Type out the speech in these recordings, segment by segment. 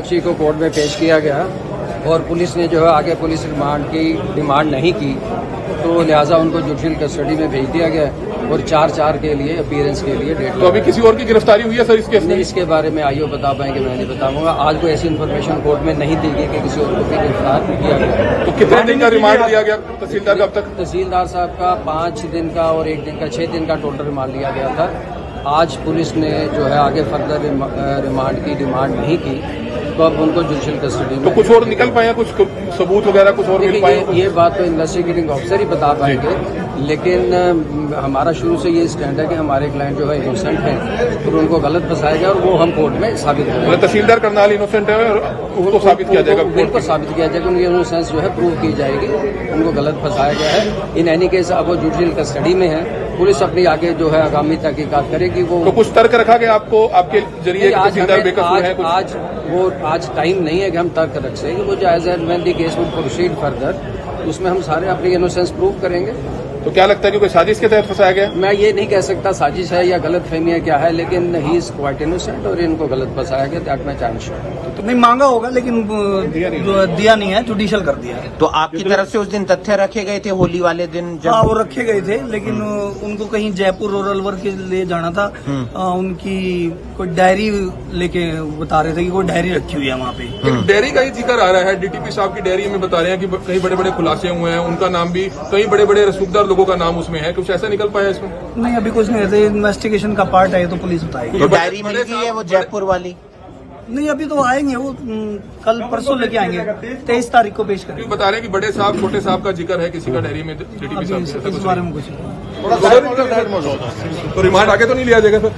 बच्ची को कोर्ट में पेश किया गया और पुलिस ने जो है आगे पुलिस रिमांड की डिमांड नहीं की, तो लिहाजा उनको जुडिशियल कस्टडी में भेज दिया गया और 4/4 के लिए अपीयरेंस के लिए डेट। तो अभी किसी और की गिरफ्तारी हुई है सर इस केस में? इसके बारे में आईओ बता पाएंगे, मैं नहीं बताऊंगा। आज कोई ऐसी इन्फॉर्मेशन कोर्ट में नहीं दी गई कि किसी और को भी गिरफ्तार किया गया। तो कितने दिन का रिमांड दिया गया तहसीलदार का अब तक? तहसीलदार साहब का 5 दिन का और 1 दिन का 6 दिन का टोटल रिमांड लिया गया था। आज पुलिस ने जो है आगे फर्दर रिमांड की डिमांड नहीं की, तो अब उनको जुडिशियल कस्टडी में। तो कुछ और निकल पाया, कुछ सबूत वगैरह कुछ और मिल पाए? ये बात तो इन्वेस्टिगेटिंग ऑफिसर ही बता पाएंगे, लेकिन हमारा शुरू से ये स्टैंड है कि हमारे क्लाइंट जो है इनोसेंट है, तो उनको गलत फंसाया गया और वो हम कोर्ट में साबित करेंगे। तहसीलदार करनाल इनोसेंट है और उनको साबित किया जाएगा, बिल्कुल साबित किया जाएगा। उनकी इनोसेंस जो है प्रूव की जाएगी, उनको गलत फंसाया गया है। इन एनी केस अब वो जुडिशियल कस्टडी में है, पुलिस अपनी आगे जो है आगामी तहकीकात करेगी। वो तो कुछ तर्क रखा गया आपको आपके जरिए? आज टाइम नहीं है कि हम तर्क रख सकें। वो जो as and when the case would proceed further, उसमें हम सारे अपनी इनोसेंस प्रूव करेंगे। तो क्या लगता है कि कोई साजिश के तहत फंसाया गया? मैं ये नहीं कह सकता साजिश है या गलत फहमी है क्या है, लेकिन ही इज क्वाइट इनोसेंट और इनको गलत फंसाया गया। दैट मैं चांस श्योर। नहीं मांगा होगा, लेकिन दिया नहीं है, जुडिशियल कर दिया है। तो आपकी तरफ से उस दिन तथ्य रखे गए थे होली वाले दिन? हाँ, वो रखे गए थे, लेकिन उनको कहीं जयपुर रूरल वर्क के लिए जाना था। उनकी कोई डायरी लेके बता रहे थे कि कोई डायरी रखी हुई है वहाँ पे। डायरी का ही जिक्र आ रहा है, डीटीपी साहब की डायरी में बता रहे हैं कि कई बड़े बड़े खुलासे हुए हैं, उनका नाम भी, कई बड़े बड़े रसूखदार लोगों का नाम उसमें है। कुछ ऐसा निकल पाया इसमें? नहीं, अभी कुछ नहीं है, इन्वेस्टिगेशन का पार्ट है, तो पुलिस बताएगी। तो डायरी मिल गई है वो जयपुर वाली? नहीं, अभी तो आएंगे वो, कल परसों लेके आएंगे। 23 तारीख को पेश करेंगे। बता रहे हैं कि बड़े साहब छोटे साहब का जिक्र है किसी का डायरी में, डीटीपी साहब इस बारे में कुछ तो रिमांड आगे तो नहीं लिया जाएगा सर?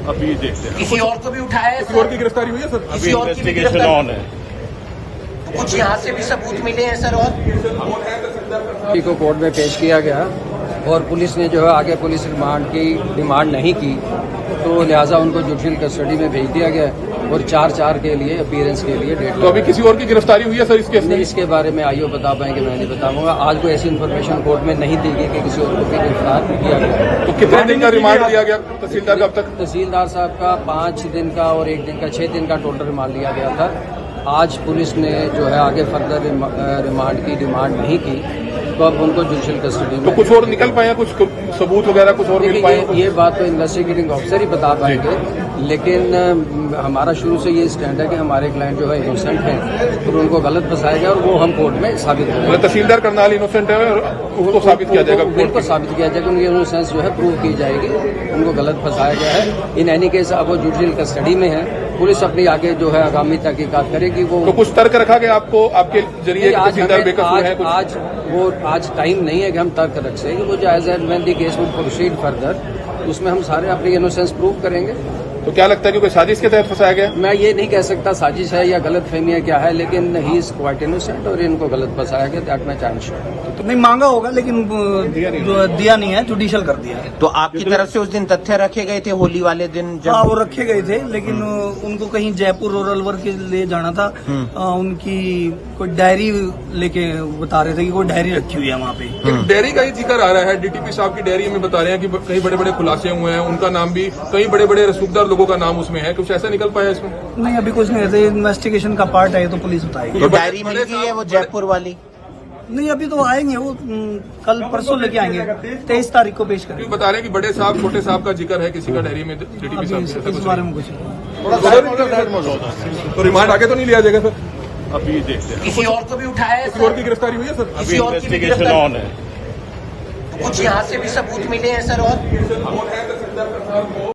अभी देखते हैं। किसी और को भी उठाया है किसी और की गिरफ्तारी हुई है सर? अभी इन्वेस्टिगेशन ऑन है। कुछ यहाँ से भी सबूत मिले हैं सर? और को कोर्ट में पेश किया गया और पुलिस ने जो है आगे पुलिस रिमांड की डिमांड नहीं की, तो लिहाजा उनको जुडिशियल कस्टडी में भेज दिया गया और 4/4 के लिए अपीयरेंस के लिए डेट। तो अभी किसी और की गिरफ्तारी हुई है सर इस केस में? इसके बारे में आईओ बता पाएंगे, मैं नहीं बताऊंगा। आज कोई ऐसी इन्फॉर्मेशन कोर्ट में नहीं दी गई कि किसी और को भी गिरफ्तार किया गया। तो कितने दिन का रिमांड दिया गया तहसीलदार का अब तक? तहसीलदार साहब का 5 दिन का और 1 दिन का 6 दिन का टोटल रिमांड लिया गया था। आज पुलिस ने जो है आगे फर्दर रिमांड की डिमांड नहीं की, तो अब उनको जुडिशियल कस्टडी में। तो कुछ और निकल पाया, कुछ सबूत वगैरह कुछ और मिल पाए? ये बात तो इन्वेस्टिगेटिंग ऑफिसर ही बता पाएंगे, लेकिन हमारा शुरू से ये स्टैंड है कि हमारे क्लाइंट जो है इनोसेंट है, तो उनको गलत फंसाया गया और वो हम कोर्ट में साबित करेंगे। तहसीलदार करनाल इनोसेंट है और उनको साबित किया जाएगा, बिल्कुल साबित किया जाएगा। उनकी इनोसेंस जो है प्रूव की जाएगी, उनको गलत फंसाया गया है। इन एनी केस अब वो जुडिशियल कस्टडी में है, पुलिस अपनी आगे जो है आगामी तहकीकात करेगी। वो तो कुछ तर्क रखा गया आपको आपके जरिए? आज टाइम नहीं है कि हम तर्क रख सकें। वो जो as and when the case would proceed further, उसमें हम सारे अपनी इनोसेंस प्रूव करेंगे। तो क्या लगता है कि कोई साजिश के तहत फंसाया गया? मैं ये नहीं कह सकता साजिश है या गलत फहमी है क्या है, लेकिन ही इज क्वाइट इनोसेंट और इनको गलत फंसाया गया। दैट मैं चांस श्योर। नहीं मांगा होगा, लेकिन दिया नहीं है, जुडिशियल कर दिया है। तो आपकी तरफ से उस दिन तथ्य रखे गए थे होली वाले दिन? हाँ, वो रखे गए थे, लेकिन उनको कहीं जयपुर रूरल वर्क के लिए जाना था। उनकी कोई डायरी लेके बता रहे थे कि कोई डायरी रखी हुई है वहाँ पे। डायरी का ही जिक्र आ रहा है, डीटीपी साहब की डायरी में बता रहे हैं कि कई बड़े बड़े खुलासे हुए हैं, उनका नाम भी, कई बड़े बड़े रसूखदार लोगों का नाम उसमें है। कुछ ऐसा निकल पाया इसमें? नहीं, अभी कुछ नहीं है, इन्वेस्टिगेशन का पार्ट है, तो पुलिस बताएगी। तो डायरी मिल गई है वो जयपुर वाली? नहीं, अभी तो आएंगे वो, कल परसों लेके आएंगे। 23 तारीख को पेश करेंगे। बता रहे हैं कि बड़े साहब छोटे साहब का जिक्र है किसी का डायरी में, डीटीपी साहब इस बारे में कुछ तो रिमांड आगे तो नहीं लिया जाएगा सर? अभी देखते हैं। किसी और को भी उठाया है किसी और की गिरफ्तारी हुई है सर? अभी इन्वेस्टिगेशन ऑन है। कुछ यहाँ से भी सबूत मिले हैं सर? और